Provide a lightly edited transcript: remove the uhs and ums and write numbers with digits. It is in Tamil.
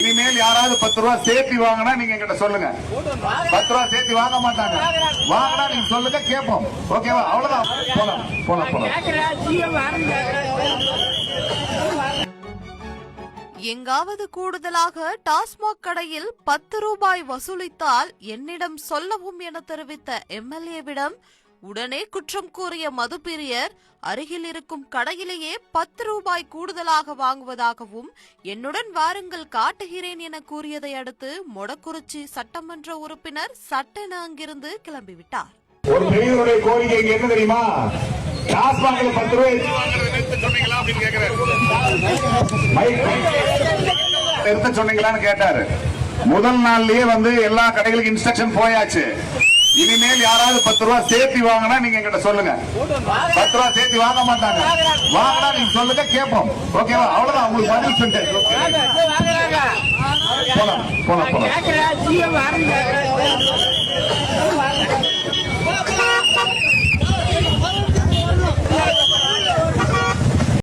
இனிமேல் யாராவது 10 ரூபாய் சேர்த்து வாங்கினா நீங்க என்கிட்ட சொல்லுங்க. 10 ரூபாய் சேர்த்து வாங்க மாட்டாங்க. வாங்கினா நீங்க சொல்லுங்க, கேட்போம். ஓகேவா? அவ்வளவுதான். போலாம் போலாம் போலாம். எங்காவது கூடுதலாக டாஸ்மாக் கடையில் 10 ரூபாய் வசூலித்தால் என்னிடம் சொல்லவும் என தெரிவித்த எம்எல்ஏவிடம் உடனே குற்றம் கூறிய மதுப்பிரியர் அருகில் இருக்கும் கடையிலேயே 10 ரூபாய் கூடுதலாக வாங்குவதாகவும் என்னுடன் வாருங்கள் காட்டுகிறேன் என கூறியதை அடுத்து மொடக்குறிச்சி சட்டமன்ற உறுப்பினர் சட்டென அங்கிருந்து கிளம்பிவிட்டார். ஒரு பெரியவருடைய கோரிக்கை என்ன தெரியுமா? டாஸ்மாக்ல 10 ரூபாய் நிறுத்த சொன்னீங்களான்னு கேட்டாரு. முதல் நாள்லயே எல்லா கடைகளுக்கும் இன்ஸ்ட்ரக்ஷன் போயாச்சு. இனிமேல் யாராவது 10 ரூபாய் சேர்த்து வாங்கினா நீங்க என்கிட்ட சொல்லுங்க. 10 ரூபாய் சேர்த்து வாங்க மாட்டாங்க. வாங்கினா நீங்க சொல்லுங்க, கேட்போம். ஓகேவா? அவ்வளவுதான். உங்களுக்கு பதில் சொல்லிட்டேன். போலாம் போலாம் போலாம்.